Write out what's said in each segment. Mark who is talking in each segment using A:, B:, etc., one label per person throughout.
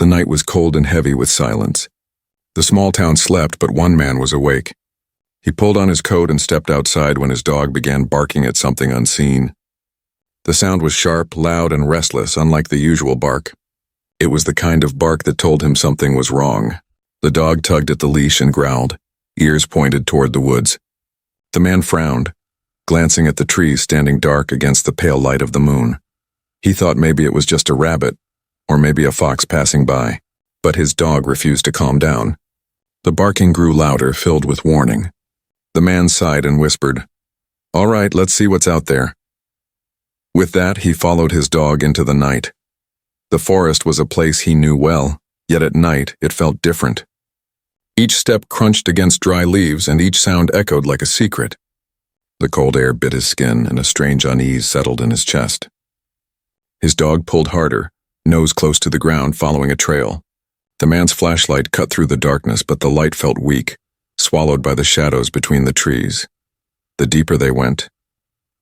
A: The night was cold and heavy with silence. The small town slept, but one man was awake. He pulled on his coat and stepped outside when his dog began barking at something unseen. The sound was sharp, loud, and restless, unlike the usual bark. It was the kind of bark that told him something was wrong. The dog tugged at the leash and growled, ears pointed toward the woods. The man frowned, glancing at the trees standing dark against the pale light of the moon. He thought maybe it was just a rabbit, or maybe a fox passing by, but his dog refused to calm down. The barking grew louder, filled with warning. The man sighed and whispered, "All right, let's see what's out there." With that, he followed his dog into the night. The forest was a place he knew well, yet at night it felt different. Each step crunched against dry leaves, and each sound echoed like a secret. The cold air bit his skin, and a strange unease settled in his chest. His dog pulled harder, nose close to the ground, following a trail. The man's flashlight cut through the darkness, but the light felt weak, swallowed by the shadows between the trees. The deeper they went,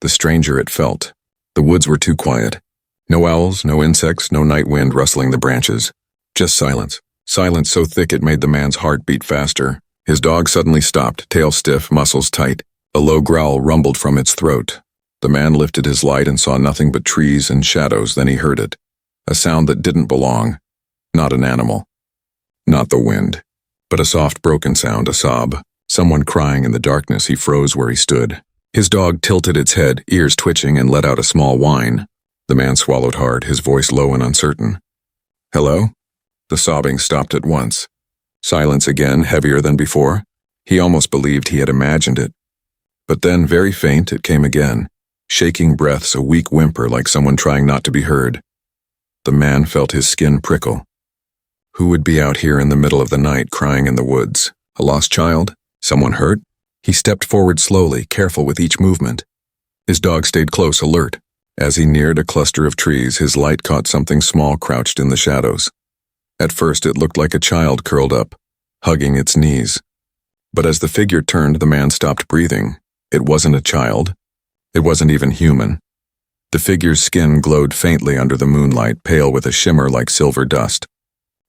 A: the stranger it felt. The woods were too quiet. No owls, no insects, no night wind rustling the branches. Just silence. Silence so thick it made the man's heart beat faster. His dog suddenly stopped, tail stiff, muscles tight. A low growl rumbled from its throat. The man lifted his light and saw nothing but trees and shadows. Then he heard it. A sound that didn't belong. Not an animal. Not the wind. But a soft, broken sound, a sob. Someone crying in the darkness. He froze where he stood. His dog tilted its head, ears twitching, and let out a small whine. The man swallowed hard, his voice low and uncertain. "Hello?" The sobbing stopped at once. Silence again, heavier than before. He almost believed he had imagined it. But then, very faint, it came again. Shaking breaths, a weak whimper like someone trying not to be heard. The man felt his skin prickle. Who would be out here in the middle of the night crying in the woods? A lost child? Someone hurt? He stepped forward slowly, careful with each movement. His dog stayed close, alert. As he neared a cluster of trees, his light caught something small crouched in the shadows. At first it looked like a child curled up, hugging its knees. But as the figure turned, the man stopped breathing. It wasn't a child. It wasn't even human. The figure's skin glowed faintly under the moonlight, pale with a shimmer like silver dust.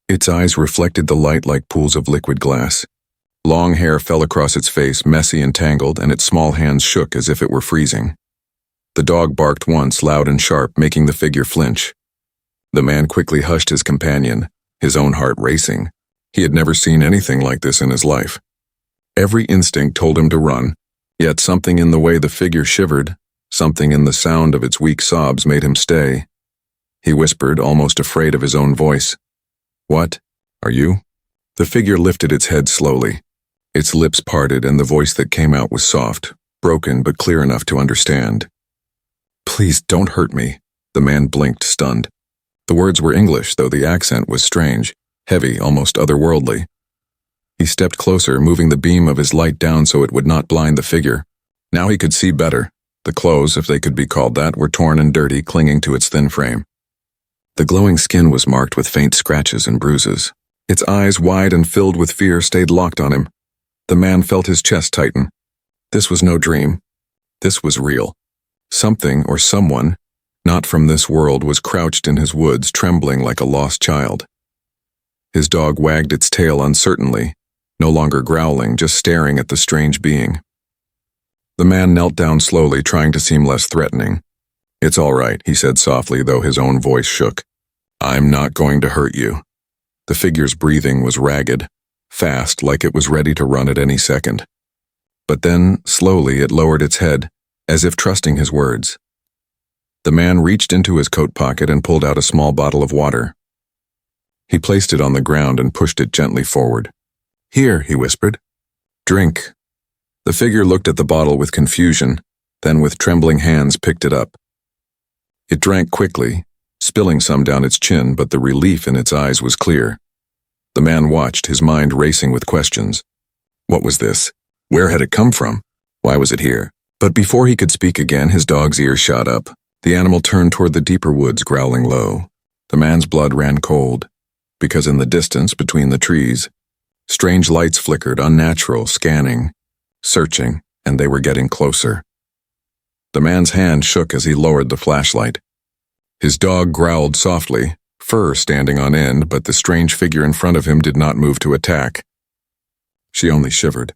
A: Its eyes reflected the light like pools of liquid glass. Long hair fell across its face, messy and tangled, and its small hands shook as if it were freezing. The dog barked once, loud and sharp, making the figure flinch. The man quickly hushed his companion, his own heart racing. He had never seen anything like this in his life. Every instinct told him to run, yet something in the way the figure shivered, something in the sound of its weak sobs made him stay. He whispered, almost afraid of his own voice, "What? Are you?" The figure lifted its head slowly. Its lips parted, and the voice that came out was soft, broken but clear enough to understand. "Please don't hurt me." The man blinked, stunned. The words were English, though the accent was strange, heavy, almost otherworldly. He stepped closer, moving the beam of his light down so it would not blind the figure. Now he could see better. The clothes, if they could be called that, were torn and dirty, clinging to its thin frame. The glowing skin was marked with faint scratches and bruises. Its eyes, wide and filled with fear, stayed locked on him. The man felt his chest tighten. This was no dream. This was real. Something or someone, not from this world, was crouched in his woods, trembling like a lost child. His dog wagged its tail uncertainly, no longer growling, just staring at the strange being. The man knelt down slowly, trying to seem less threatening. "It's all right," he said softly, though his own voice shook. "I'm not going to hurt you." The figure's breathing was ragged, fast, like it was ready to run at any second. But then, slowly, it lowered its head, as if trusting his words. The man reached into his coat pocket and pulled out a small bottle of water. He placed it on the ground and pushed it gently forward. "Here," he whispered. "Drink." The figure looked at the bottle with confusion, then with trembling hands picked it up. It drank quickly, spilling some down its chin, but the relief in its eyes was clear. The man watched, his mind racing with questions. What was this? Where had it come from? Why was it here? But before he could speak again, his dog's ears shot up. The animal turned toward the deeper woods, growling low. The man's blood ran cold, because in the distance between the trees, strange lights flickered, unnatural, scanning, searching, and they were getting closer. The man's hand shook as he lowered the flashlight. His dog growled softly, fur standing on end, but the strange figure in front of him did not move to attack. She only shivered.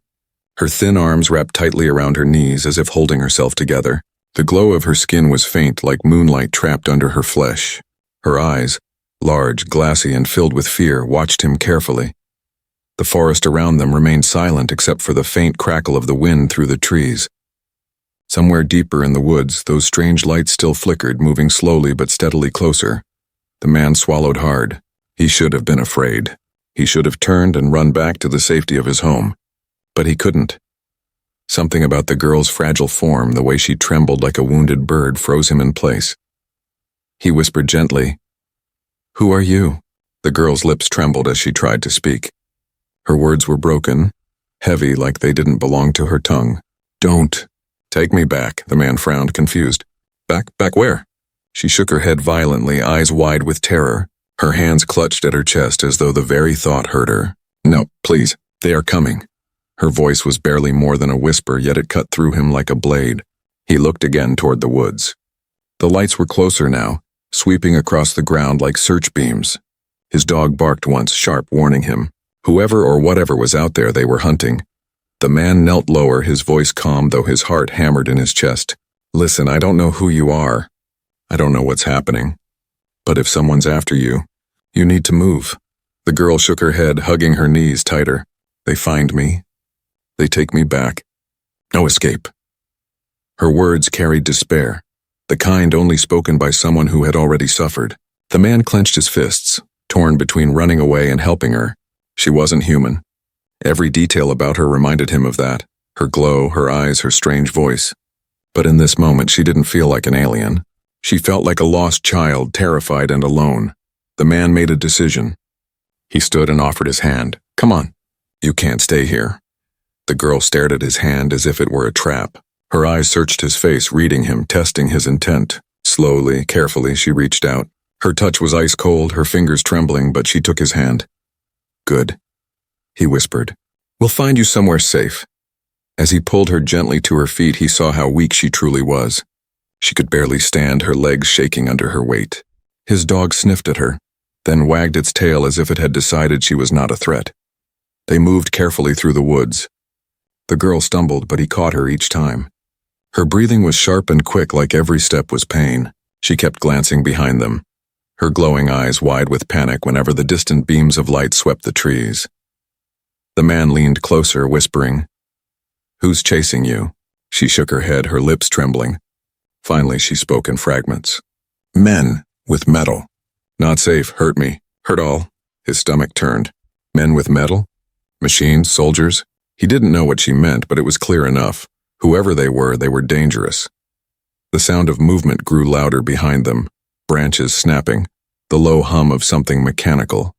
A: Her thin arms wrapped tightly around her knees as if holding herself together. The glow of her skin was faint, like moonlight trapped under her flesh. Her eyes, large, glassy, and filled with fear, watched him carefully. The forest around them remained silent except for the faint crackle of the wind through the trees. Somewhere deeper in the woods, those strange lights still flickered, moving slowly but steadily closer. The man swallowed hard. He should have been afraid. He should have turned and run back to the safety of his home. But he couldn't. Something about the girl's fragile form, the way she trembled like a wounded bird, froze him in place. He whispered gently, "Who are you?" The girl's lips trembled as she tried to speak. Her words were broken, heavy like they didn't belong to her tongue. "Don't. Take me back," the man frowned, confused. Back where?" She shook her head violently, eyes wide with terror. Her hands clutched at her chest as though the very thought hurt her. "No, please. They are coming." Her voice was barely more than a whisper, yet it cut through him like a blade. He looked again toward the woods. The lights were closer now, sweeping across the ground like search beams. His dog barked once, sharp, warning him. Whoever or whatever was out there, they were hunting. The man knelt lower, his voice calm though his heart hammered in his chest. "Listen, I don't know who you are. I don't know what's happening. But if someone's after you, you need to move." The girl shook her head, hugging her knees tighter. "They find me. They take me back. No escape." Her words carried despair, the kind only spoken by someone who had already suffered. The man clenched his fists, torn between running away and helping her. She wasn't human. Every detail about her reminded him of that, her glow, her eyes, her strange voice. But in this moment, she didn't feel like an alien. She felt like a lost child, terrified and alone. The man made a decision. He stood and offered his hand. "Come on. You can't stay here." The girl stared at his hand as if it were a trap. Her eyes searched his face, reading him, testing his intent. Slowly, carefully, she reached out. Her touch was ice cold, her fingers trembling, but she took his hand. "Good," he whispered. "We'll find you somewhere safe." As he pulled her gently to her feet, he saw how weak she truly was. She could barely stand, her legs shaking under her weight. His dog sniffed at her, then wagged its tail as if it had decided she was not a threat. They moved carefully through the woods. The girl stumbled, but he caught her each time. Her breathing was sharp and quick, like every step was pain. She kept glancing behind them, her glowing eyes wide with panic whenever the distant beams of light swept the trees. The man leaned closer, whispering, "Who's chasing you?" She shook her head, her lips trembling. Finally, she spoke in fragments. "Men with metal. Not safe, hurt me, hurt all." His stomach turned. Men with metal? Machines, soldiers? He didn't know what she meant, but it was clear enough. Whoever they were dangerous. The sound of movement grew louder behind them, branches snapping, the low hum of something mechanical.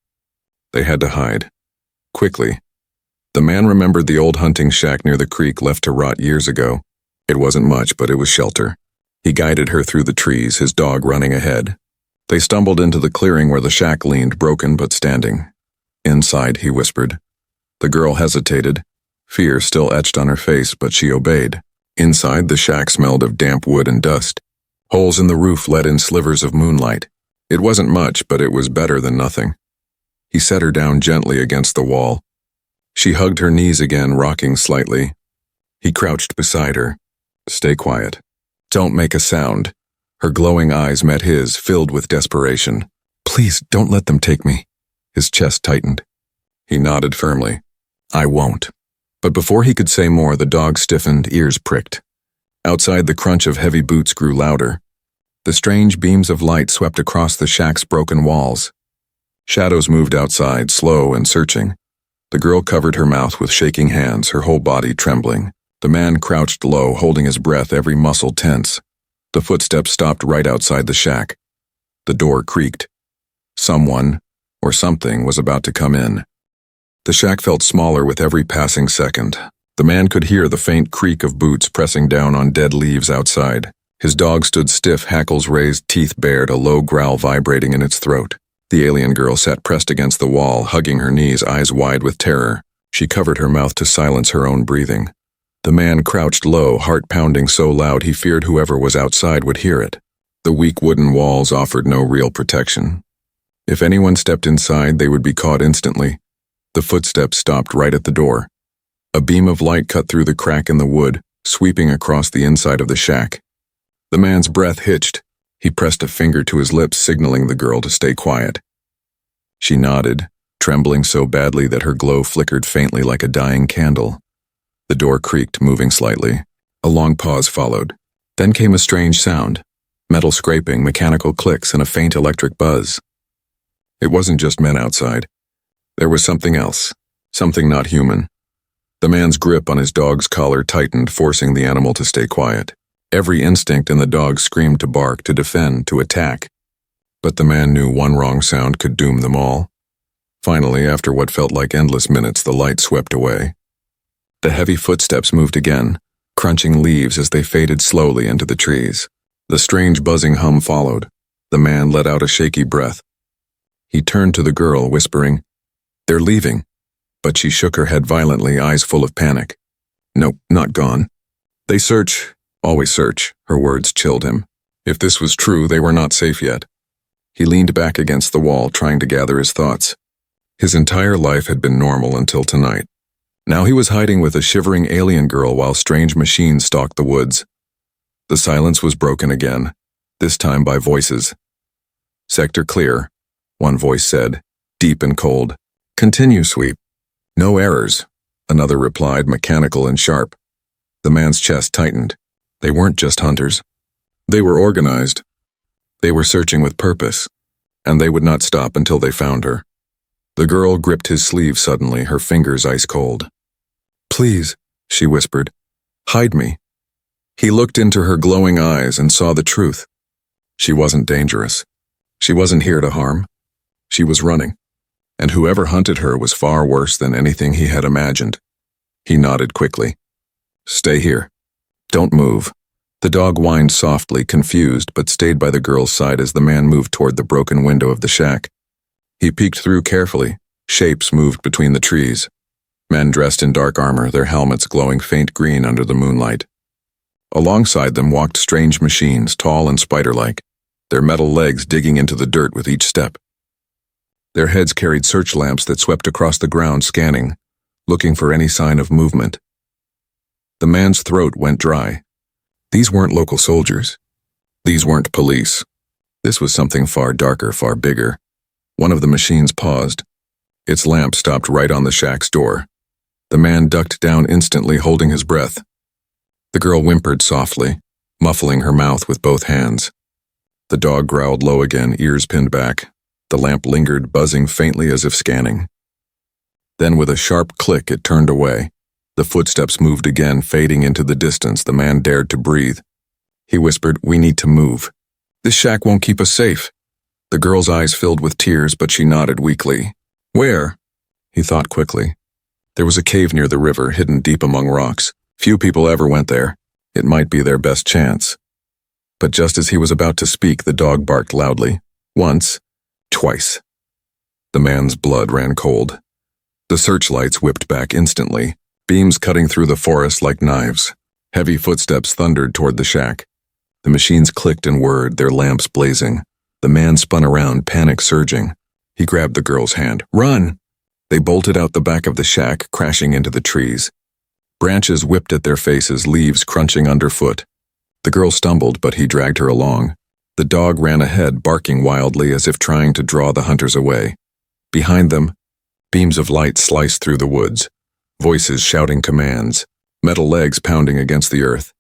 A: They had to hide. Quickly. The man remembered the old hunting shack near the creek left to rot years ago. It wasn't much, but it was shelter. He guided her through the trees, his dog running ahead. They stumbled into the clearing where the shack leaned, broken but standing. "Inside," he whispered. The girl hesitated, fear still etched on her face, but she obeyed. Inside, the shack smelled of damp wood and dust. Holes in the roof let in slivers of moonlight. It wasn't much, but it was better than nothing. He set her down gently against the wall. She hugged her knees again, rocking slightly. He crouched beside her. "Stay quiet. Don't make a sound." Her glowing eyes met his, filled with desperation. "Please, don't let them take me." His chest tightened. He nodded firmly. "I won't." But before he could say more, the dog stiffened, ears pricked. Outside, the crunch of heavy boots grew louder. The strange beams of light swept across the shack's broken walls. Shadows moved outside, slow and searching. The girl covered her mouth with shaking hands, her whole body trembling. The man crouched low, holding his breath, every muscle tense. The footsteps stopped right outside the shack. The door creaked. Someone, or something, was about to come in. The shack felt smaller with every passing second. The man could hear the faint creak of boots pressing down on dead leaves outside. His dog stood stiff, hackles raised, teeth bared, a low growl vibrating in its throat. The alien girl sat pressed against the wall, hugging her knees, eyes wide with terror. She covered her mouth to silence her own breathing. The man crouched low, heart pounding so loud he feared whoever was outside would hear it. The weak wooden walls offered no real protection. If anyone stepped inside, they would be caught instantly. The footsteps stopped right at the door. A beam of light cut through the crack in the wood, sweeping across the inside of the shack. The man's breath hitched. He pressed a finger to his lips, signaling the girl to stay quiet. She nodded, trembling so badly that her glow flickered faintly like a dying candle. The door creaked, moving slightly. A long pause followed. Then came a strange sound. Metal scraping, mechanical clicks, and a faint electric buzz. It wasn't just men outside. There was something else. Something not human. The man's grip on his dog's collar tightened, forcing the animal to stay quiet. Every instinct in the dog screamed to bark, to defend, to attack. But the man knew one wrong sound could doom them all. Finally, after what felt like endless minutes, the light swept away. The heavy footsteps moved again, crunching leaves as they faded slowly into the trees. The strange buzzing hum followed. The man let out a shaky breath. He turned to the girl, whispering, "They're leaving." But she shook her head violently, eyes full of panic. "Nope, not gone. They search, always search," her words chilled him. If this was true, they were not safe yet. He leaned back against the wall, trying to gather his thoughts. His entire life had been normal until tonight. Now he was hiding with a shivering alien girl while strange machines stalked the woods. The silence was broken again, this time by voices. "Sector clear," one voice said, deep and cold. "Continue, sweep." "No errors," another replied, mechanical and sharp. The man's chest tightened. They weren't just hunters. They were organized. They were searching with purpose, and they would not stop until they found her. The girl gripped his sleeve suddenly, her fingers ice cold. "Please," she whispered, "hide me." He looked into her glowing eyes and saw the truth. She wasn't dangerous. She wasn't here to harm. She was running, and whoever hunted her was far worse than anything he had imagined. He nodded quickly. "Stay here. Don't move." The dog whined softly, confused, but stayed by the girl's side as the man moved toward the broken window of the shack. He peeked through carefully. Shapes moved between the trees. Men dressed in dark armor, their helmets glowing faint green under the moonlight. Alongside them walked strange machines, tall and spider-like, their metal legs digging into the dirt with each step. Their heads carried search lamps that swept across the ground, scanning, looking for any sign of movement. The man's throat went dry. These weren't local soldiers. These weren't police. This was something far darker, far bigger. One of the machines paused. Its lamp stopped right on the shack's door. The man ducked down instantly, holding his breath. The girl whimpered softly, muffling her mouth with both hands. The dog growled low again, ears pinned back. The lamp lingered, buzzing faintly as if scanning. Then with a sharp click, it turned away. The footsteps moved again, fading into the distance. The man dared to breathe. He whispered, "We need to move. This shack won't keep us safe." The girl's eyes filled with tears, but she nodded weakly. "Where?" He thought quickly. There was a cave near the river, hidden deep among rocks. Few people ever went there. It might be their best chance. But just as he was about to speak, the dog barked loudly. Once, twice. The man's blood ran cold. The searchlights whipped back instantly, beams cutting through the forest like knives. Heavy footsteps thundered toward the shack. The machines clicked and whirred, their lamps blazing. The man spun around, panic surging. He grabbed the girl's hand. "Run!" They bolted out the back of the shack, crashing into the trees. Branches whipped at their faces, leaves crunching underfoot. The girl stumbled, but he dragged her along. The dog ran ahead, barking wildly as if trying to draw the hunters away. Behind them, beams of light sliced through the woods, voices shouting commands, metal legs pounding against the earth.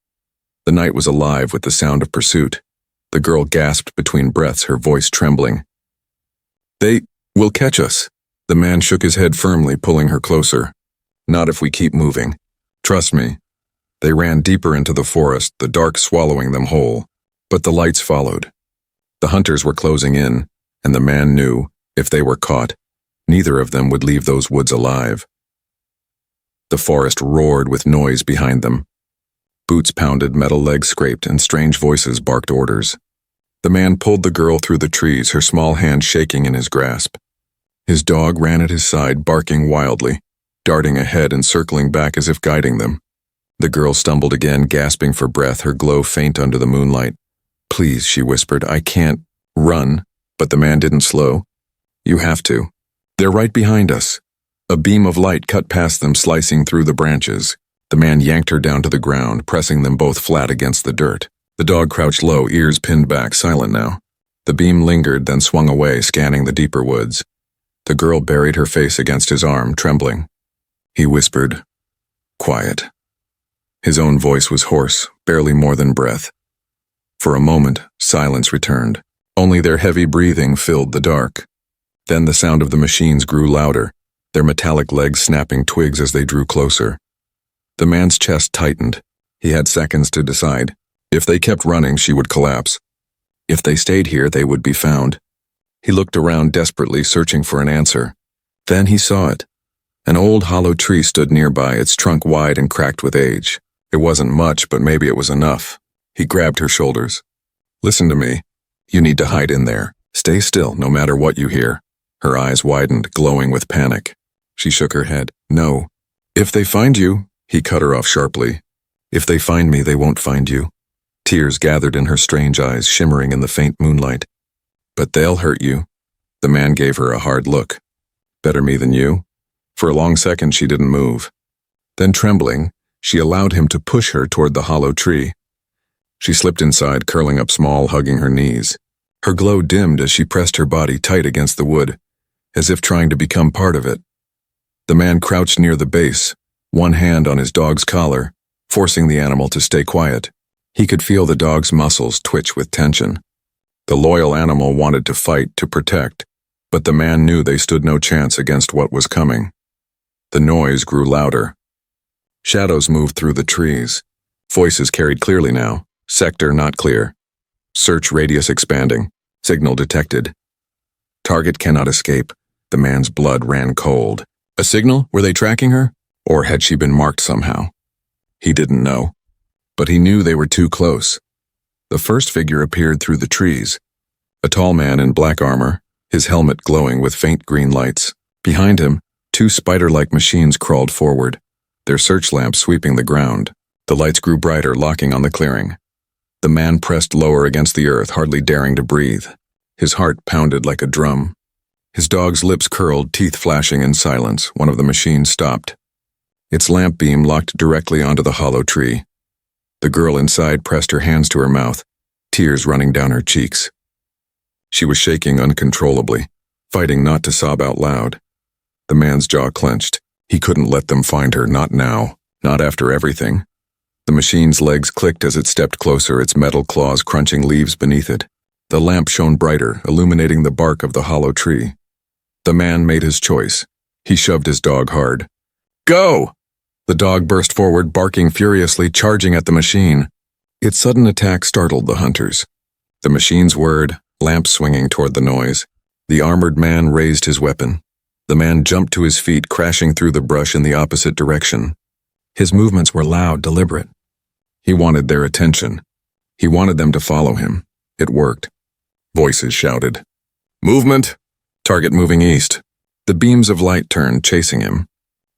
A: The night was alive with the sound of pursuit. The girl gasped between breaths, her voice trembling. "They will catch us." The man shook his head firmly, pulling her closer. "Not if we keep moving. Trust me." They ran deeper into the forest, the dark swallowing them whole. But the lights followed. The hunters were closing in, and the man knew, if they were caught, neither of them would leave those woods alive. The forest roared with noise behind them. Boots pounded, metal legs scraped, and strange voices barked orders. The man pulled the girl through the trees, her small hand shaking in his grasp. His dog ran at his side, barking wildly, darting ahead and circling back as if guiding them. The girl stumbled again, gasping for breath, her glow faint under the moonlight. "Please," she whispered, "I can't run." But the man didn't slow. You have to. They're right behind us. A beam of light cut past them, slicing through the branches. The man yanked her down to the ground, pressing them both flat against the dirt. The dog crouched low, ears pinned back, silent now. The beam lingered, then swung away, scanning the deeper woods. The girl buried her face against his arm, trembling. He whispered, "Quiet." His own voice was hoarse, barely more than breath. For a moment, silence returned. Only their heavy breathing filled the dark. Then the sound of the machines grew louder, their metallic legs snapping twigs as they drew closer. The man's chest tightened. He had seconds to decide. If they kept running, she would collapse. If they stayed here, they would be found. He looked around desperately, searching for an answer. Then he saw it. An old hollow tree stood nearby, its trunk wide and cracked with age. It wasn't much, but maybe it was enough. He grabbed her shoulders. "Listen to me. You need to hide in there. Stay still, no matter what you hear." Her eyes widened, glowing with panic. She shook her head. "No. If they find you," he cut her off sharply. "If they find me, they won't find you." Tears gathered in her strange eyes, shimmering in the faint moonlight. "But they'll hurt you." The man gave her a hard look. "Better me than you?" For a long second, she didn't move. Then, trembling, she allowed him to push her toward the hollow tree. She slipped inside, curling up small, hugging her knees. Her glow dimmed as she pressed her body tight against the wood, as if trying to become part of it. The man crouched near the base, one hand on his dog's collar, forcing the animal to stay quiet. He could feel the dog's muscles twitch with tension. The loyal animal wanted to fight, to protect, but the man knew they stood no chance against what was coming. The noise grew louder. Shadows moved through the trees. Voices carried clearly now. Sector not clear. Search radius expanding. Signal detected. Target cannot escape. The man's blood ran cold. A signal? Were they tracking her? Or had she been marked somehow? He didn't know. But he knew they were too close. The first figure appeared through the trees. A tall man in black armor, his helmet glowing with faint green lights. Behind him, two spider-like machines crawled forward, their search lamps sweeping the ground. The lights grew brighter, locking on the clearing. The man pressed lower against the earth, hardly daring to breathe. His heart pounded like a drum. His dog's lips curled, teeth flashing in silence. One of the machines stopped. Its lamp beam locked directly onto the hollow tree. The girl inside pressed her hands to her mouth, tears running down her cheeks. She was shaking uncontrollably, fighting not to sob out loud. The man's jaw clenched. He couldn't let them find her, not now, not after everything. The machine's legs clicked as it stepped closer, its metal claws crunching leaves beneath it. The lamp shone brighter, illuminating the bark of the hollow tree. The man made his choice. He shoved his dog hard. "Go!" The dog burst forward, barking furiously, charging at the machine. Its sudden attack startled the hunters. The machine's whirred, lamps swinging toward the noise. The armored man raised his weapon. The man jumped to his feet, crashing through the brush in the opposite direction. His movements were loud, deliberate. He wanted their attention. He wanted them to follow him. It worked. Voices shouted. "Movement! Target moving east." The beams of light turned, chasing him.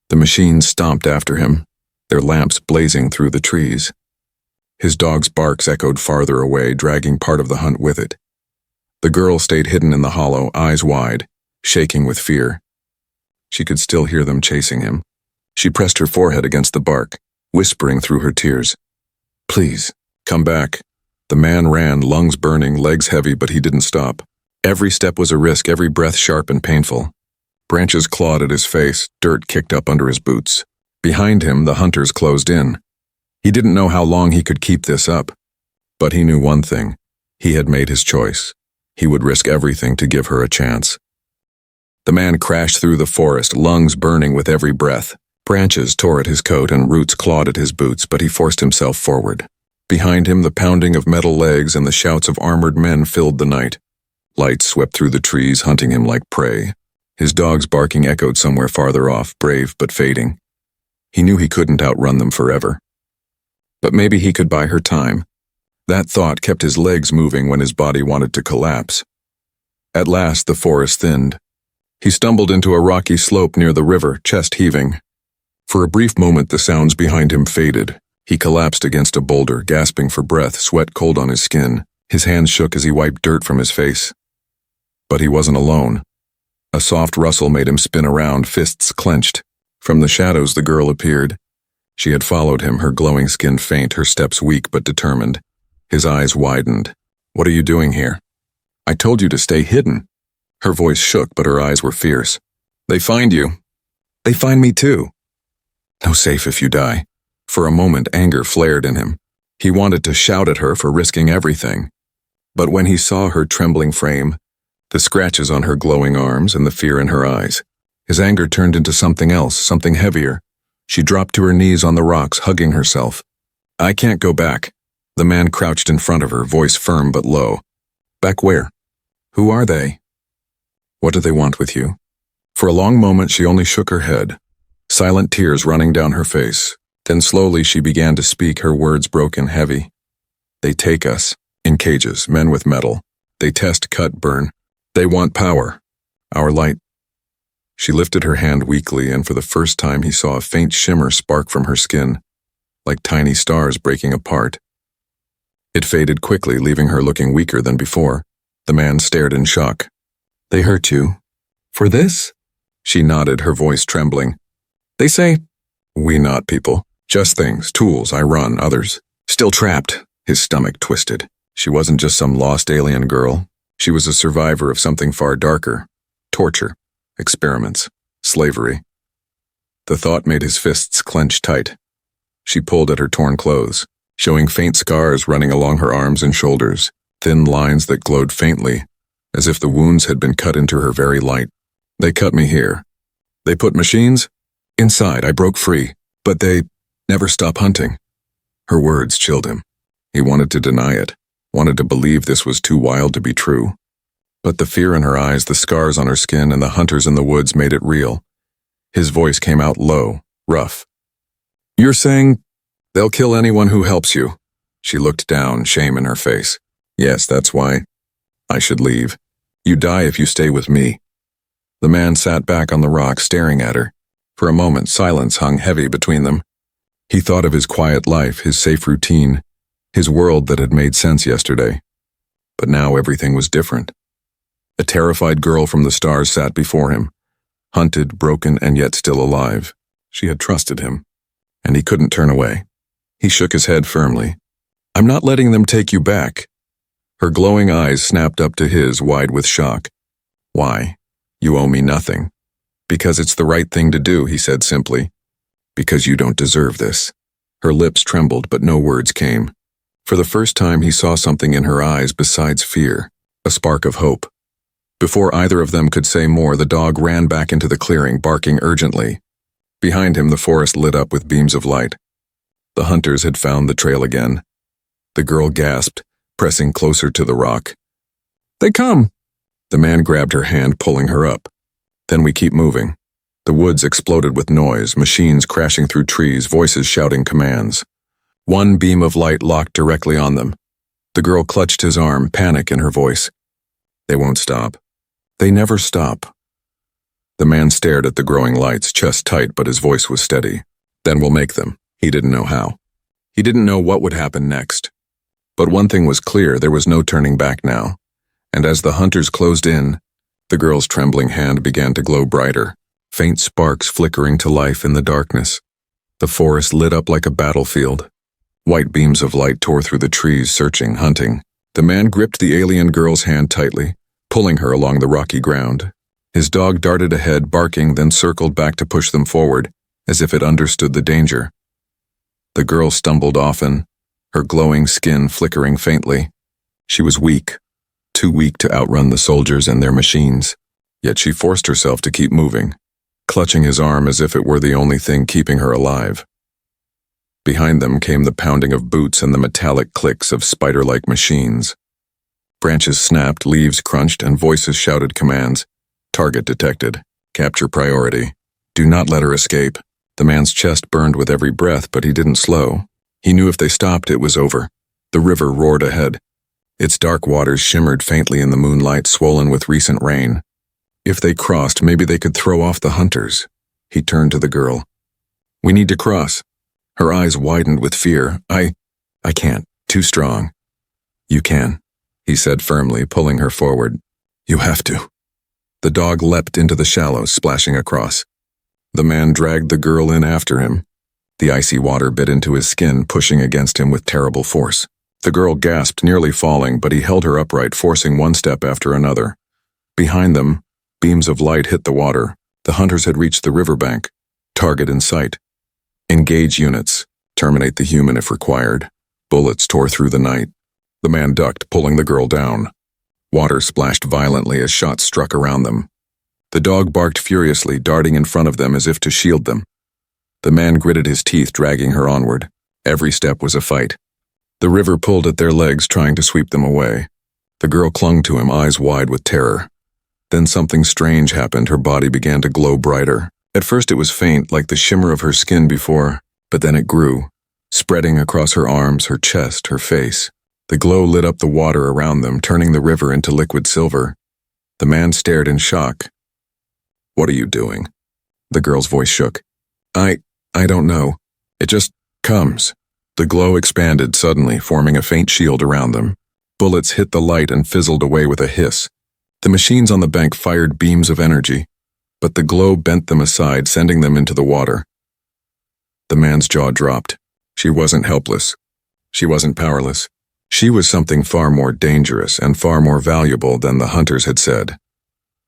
A: The machines stomped after him, their lamps blazing through the trees. His dog's barks echoed farther away, dragging part of the hunt with it. The girl stayed hidden in the hollow, eyes wide, shaking with fear. She could still hear them chasing him. She pressed her forehead against the bark, whispering through her tears. "Please, come back." The man ran, lungs burning, legs heavy, but he didn't stop. Every step was a risk, every breath sharp and painful. Branches clawed at his face, dirt kicked up under his boots. Behind him, the hunters closed in. He didn't know how long he could keep this up. But he knew one thing. He had made his choice. He would risk everything to give her a chance. The man crashed through the forest, lungs burning with every breath. Branches tore at his coat and roots clawed at his boots, but he forced himself forward. Behind him, the pounding of metal legs and the shouts of armored men filled the night. Lights swept through the trees, hunting him like prey. His dog's barking echoed somewhere farther off, brave but fading. He knew he couldn't outrun them forever. But maybe he could buy her time. That thought kept his legs moving when his body wanted to collapse. At last, the forest thinned. He stumbled into a rocky slope near the river, chest heaving. For a brief moment, the sounds behind him faded. He collapsed against a boulder, gasping for breath, sweat cold on his skin. His hands shook as he wiped dirt from his face. But he wasn't alone. A soft rustle made him spin around, fists clenched. From the shadows, the girl appeared. She had followed him, her glowing skin faint, her steps weak but determined. His eyes widened. "What are you doing here?" "I told you to stay hidden." Her voice shook, but her eyes were fierce. "They find you. They find me too. No safe if you die." For a moment, anger flared in him. He wanted to shout at her for risking everything. But when he saw her trembling frame, the scratches on her glowing arms and the fear in her eyes, his anger turned into something else, something heavier. She dropped to her knees on the rocks, hugging herself. "I can't go back." The man crouched in front of her, voice firm but low. "Back where? Who are they? What do they want with you?" For a long moment she only shook her head, silent tears running down her face. Then slowly she began to speak, her words broken, heavy. "They take us. In cages, men with metal. They test, cut, burn. They want power. Our light." She lifted her hand weakly, and for the first time he saw a faint shimmer spark from her skin, like tiny stars breaking apart. It faded quickly, leaving her looking weaker than before. The man stared in shock. "They hurt you? For this?" She nodded, her voice trembling. "They say, we not people. Just things, tools, I run, others. Still trapped." His stomach twisted. She wasn't just some lost alien girl. She was a survivor of something far darker. Torture, experiments, slavery. The thought made his fists clench tight. She pulled at her torn clothes, showing faint scars running along her arms and shoulders, thin lines that glowed faintly, as if the wounds had been cut into her very light. "They cut me here. They put machines? Inside, I broke free, but they never stop hunting." Her words chilled him. He wanted to deny it, wanted to believe this was too wild to be true. But the fear in her eyes, the scars on her skin, and the hunters in the woods made it real. His voice came out low, rough. "You're saying they'll kill anyone who helps you?" She looked down, shame in her face. "Yes, that's why. I should leave. You die if you stay with me." The man sat back on the rock, staring at her. For a moment, silence hung heavy between them. He thought of his quiet life, his safe routine, his world that had made sense yesterday. But now everything was different. A terrified girl from the stars sat before him, hunted, broken, and yet still alive. She had trusted him, and he couldn't turn away. He shook his head firmly. "I'm not letting them take you back." Her glowing eyes snapped up to his, wide with shock. "Why? You owe me nothing." "Because it's the right thing to do," he said simply. "Because you don't deserve this." Her lips trembled, but no words came. For the first time he saw something in her eyes besides fear, a spark of hope. Before either of them could say more, the dog ran back into the clearing, barking urgently. Behind him, the forest lit up with beams of light. The hunters had found the trail again. The girl gasped, pressing closer to the rock. "They come!" The man grabbed her hand, pulling her up. "Then we keep moving." The woods exploded with noise, machines crashing through trees, voices shouting commands. One beam of light locked directly on them. The girl clutched his arm, panic in her voice. "They won't stop. They never stop." The man stared at the growing lights, chest tight, but his voice was steady. "Then we'll make them." He didn't know how. He didn't know what would happen next. But one thing was clear, there was no turning back now. And as the hunters closed in, the girl's trembling hand began to glow brighter, faint sparks flickering to life in the darkness. The forest lit up like a battlefield. White beams of light tore through the trees, searching, hunting. The man gripped the alien girl's hand tightly, pulling her along the rocky ground. His dog darted ahead, barking, then circled back to push them forward, as if it understood the danger. The girl stumbled often, her glowing skin flickering faintly. She was weak, too weak to outrun the soldiers and their machines. Yet she forced herself to keep moving, clutching his arm as if it were the only thing keeping her alive. Behind them came the pounding of boots and the metallic clicks of spider-like machines. Branches snapped, leaves crunched, and voices shouted commands. Target detected. Capture priority. Do not let her escape. The man's chest burned with every breath, but he didn't slow. He knew if they stopped, it was over. The river roared ahead. Its dark waters shimmered faintly in the moonlight, swollen with recent rain. If they crossed, maybe they could throw off the hunters. He turned to the girl. "We need to cross." Her eyes widened with fear. I can't. Too strong." "You can," he said firmly, pulling her forward. "You have to." The dog leapt into the shallows, splashing across. The man dragged the girl in after him. The icy water bit into his skin, pushing against him with terrible force. The girl gasped, nearly falling, but he held her upright, forcing one step after another. Behind them, beams of light hit the water. The hunters had reached the riverbank. Target in sight. Engage units. Terminate the human if required. Bullets tore through the night. The man ducked, pulling the girl down. Water splashed violently as shots struck around them. The dog barked furiously, darting in front of them as if to shield them. The man gritted his teeth, dragging her onward. Every step was a fight. The river pulled at their legs, trying to sweep them away. The girl clung to him, eyes wide with terror. Then something strange happened. Her body began to glow brighter. At first it was faint, like the shimmer of her skin before, but then it grew, spreading across her arms, her chest, her face. The glow lit up the water around them, turning the river into liquid silver. The man stared in shock. "What are you doing?" The girl's voice shook. I don't know. It just comes." The glow expanded suddenly, forming a faint shield around them. Bullets hit the light and fizzled away with a hiss. The machines on the bank fired beams of energy, but the glow bent them aside, sending them into the water. The man's jaw dropped. She wasn't helpless. She wasn't powerless. She was something far more dangerous and far more valuable than the hunters had said.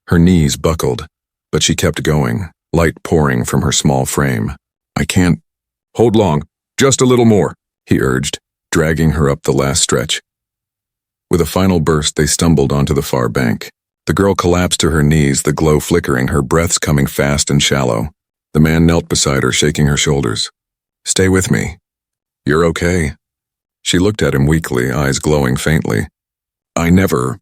A: Her knees buckled, but she kept going, light pouring from her small frame. "I can't. Hold long. Just a little more," he urged, dragging her up the last stretch. With a final burst, they stumbled onto the far bank. The girl collapsed to her knees, the glow flickering, her breaths coming fast and shallow. The man knelt beside her, shaking her shoulders. "Stay with me. You're okay." She looked at him weakly, eyes glowing faintly. "I never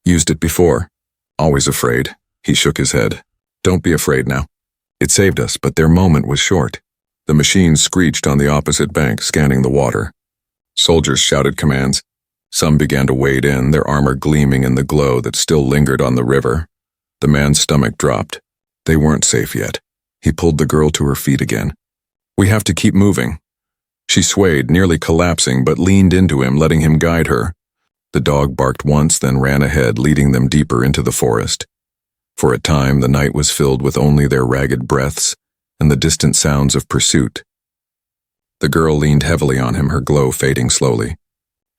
A: used it before. Always afraid." He shook his head. "Don't be afraid now. It saved us, but their moment was short." The machines screeched on the opposite bank, scanning the water. Soldiers shouted commands. Some began to wade in, their armor gleaming in the glow that still lingered on the river. The man's stomach dropped. They weren't safe yet. He pulled the girl to her feet again. "We have to keep moving." She swayed, nearly collapsing, but leaned into him, letting him guide her. The dog barked once, then ran ahead, leading them deeper into the forest. For a time, the night was filled with only their ragged breaths and the distant sounds of pursuit. The girl leaned heavily on him, her glow fading slowly.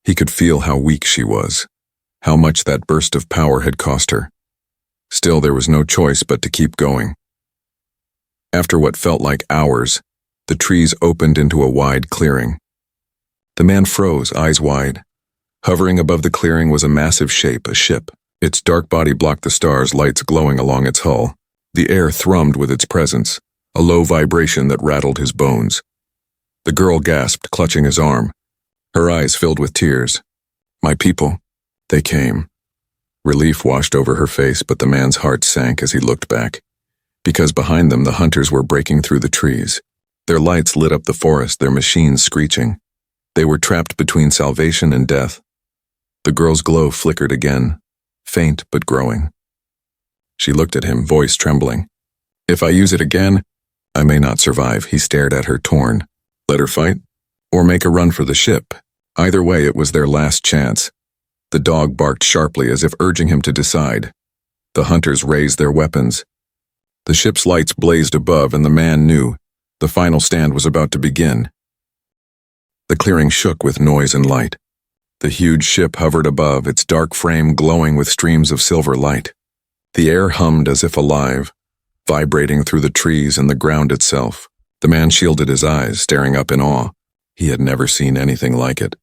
A: He could feel how weak she was, how much that burst of power had cost her. Still, there was no choice but to keep going. After what felt like hours, the trees opened into a wide clearing. The man froze, eyes wide. Hovering above the clearing was a massive shape, a ship. Its dark body blocked the stars, lights glowing along its hull. The air thrummed with its presence, a low vibration that rattled his bones. The girl gasped, clutching his arm. Her eyes filled with tears. "My people, they came." Relief washed over her face, but the man's heart sank as he looked back. Because behind them, the hunters were breaking through the trees. Their lights lit up the forest, their machines screeching. They were trapped between salvation and death. The girl's glow flickered again, faint but growing. She looked at him, voice trembling. "If I use it again, I may not survive." He stared at her, torn. Let her fight? Or make a run for the ship? Either way, it was their last chance. The dog barked sharply as if urging him to decide. The hunters raised their weapons. The ship's lights blazed above, and the man knew the final stand was about to begin. The clearing shook with noise and light. The huge ship hovered above, its dark frame glowing with streams of silver light. The air hummed as if alive, vibrating through the trees and the ground itself. The man shielded his eyes, staring up in awe. He had never seen anything like it.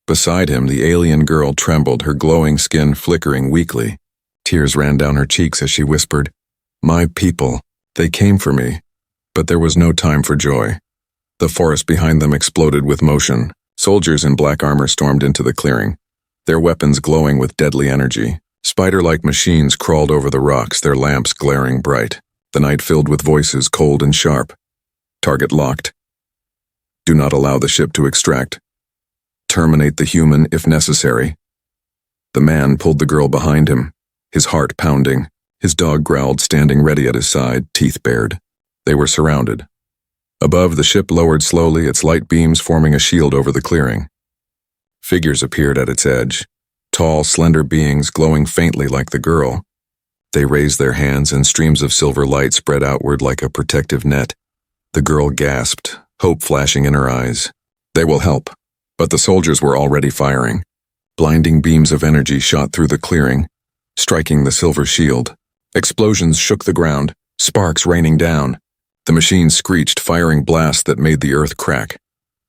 A: Beside him, the alien girl trembled, her glowing skin flickering weakly. Tears ran down her cheeks as she whispered, "My people, they came for me." But there was no time for joy. The forest behind them exploded with motion. Soldiers in black armor stormed into the clearing, their weapons glowing with deadly energy. Spider-like machines crawled over the rocks, their lamps glaring bright. The night filled with voices, cold and sharp. Target locked. Do not allow the ship to extract. Terminate the human if necessary. The man pulled the girl behind him, his heart pounding. His dog growled, standing ready at his side, teeth bared. They were surrounded. Above, the ship lowered slowly, its light beams forming a shield over the clearing. Figures appeared at its edge, tall, slender beings glowing faintly like the girl. They raised their hands and streams of silver light spread outward like a protective net. The girl gasped, hope flashing in her eyes. They will help. But the soldiers were already firing. Blinding beams of energy shot through the clearing, striking the silver shield. Explosions shook the ground, sparks raining down. The machine screeched, firing blasts that made the earth crack.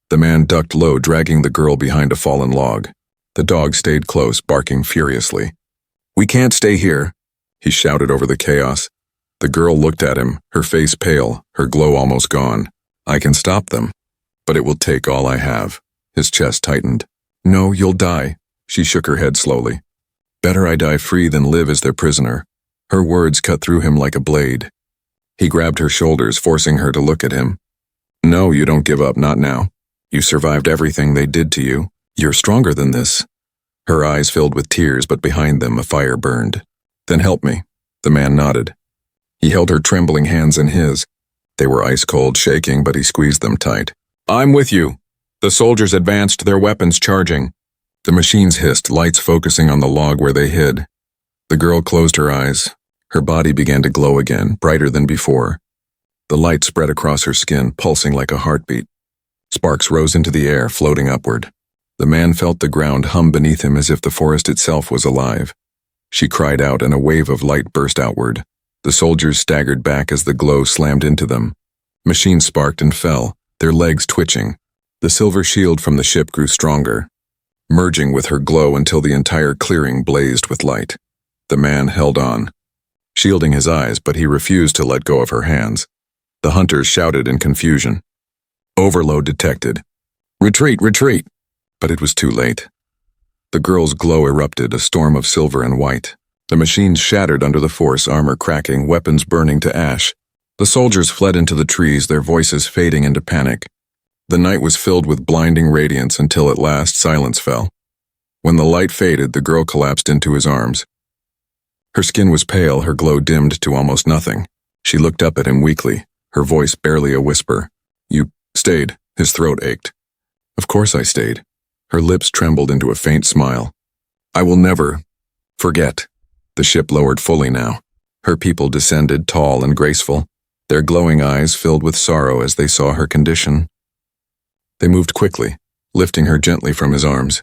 A: The man ducked low, dragging the girl behind a fallen log. The dog stayed close, barking furiously. "We can't stay here," he shouted over the chaos. The girl looked at him, her face pale, her glow almost gone. "I can stop them, but it will take all I have." His chest tightened. "No, you'll die." She shook her head slowly. "Better I die free than live as their prisoner." Her words cut through him like a blade. He grabbed her shoulders, forcing her to look at him. "No, you don't give up, not now. You survived everything they did to you. You're stronger than this." Her eyes filled with tears, but behind them a fire burned. "Then help me." The man nodded. He held her trembling hands in his. They were ice cold, shaking, but he squeezed them tight. "I'm with you." The soldiers advanced, their weapons charging. The machines hissed, lights focusing on the log where they hid. The girl closed her eyes. Her body began to glow again, brighter than before. The light spread across her skin, pulsing like a heartbeat. Sparks rose into the air, floating upward. The man felt the ground hum beneath him as if the forest itself was alive. She cried out, and a wave of light burst outward. The soldiers staggered back as the glow slammed into them. Machines sparked and fell, their legs twitching. The silver shield from the ship grew stronger, merging with her glow until the entire clearing blazed with light. The man held on, shielding his eyes, but he refused to let go of her hands. The hunters shouted in confusion. "Overload detected. Retreat, retreat!" But it was too late. The girl's glow erupted, a storm of silver and white. The machines shattered under the force, armor cracking, weapons burning to ash. The soldiers fled into the trees, their voices fading into panic. The night was filled with blinding radiance until at last silence fell. When the light faded, the girl collapsed into his arms. Her skin was pale, her glow dimmed to almost nothing. She looked up at him weakly, her voice barely a whisper. "You stayed." His throat ached. "Of course I stayed." Her lips trembled into a faint smile. "I will never forget." The ship lowered fully now. Her people descended, tall and graceful, their glowing eyes filled with sorrow as they saw her condition. They moved quickly, lifting her gently from his arms.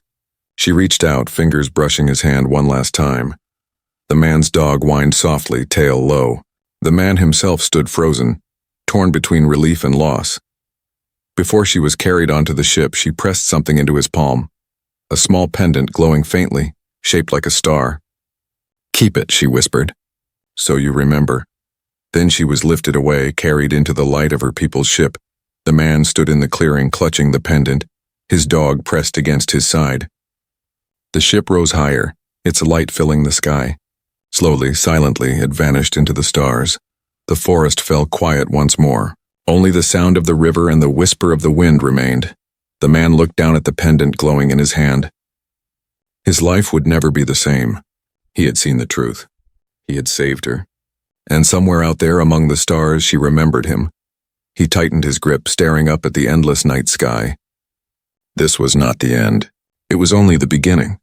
A: She reached out, fingers brushing his hand one last time. The man's dog whined softly, tail low. The man himself stood frozen, torn between relief and loss. Before she was carried onto the ship, she pressed something into his palm. A small pendant glowing faintly, shaped like a star. "Keep it," she whispered. "So you remember." Then she was lifted away, carried into the light of her people's ship. The man stood in the clearing, clutching the pendant, his dog pressed against his side. The ship rose higher, its light filling the sky. Slowly, silently, it vanished into the stars. The forest fell quiet once more. Only the sound of the river and the whisper of the wind remained. The man looked down at the pendant glowing in his hand. His life would never be the same. He had seen the truth. He had saved her. And somewhere out there among the stars, she remembered him. He tightened his grip, staring up at the endless night sky. This was not the end. It was only the beginning.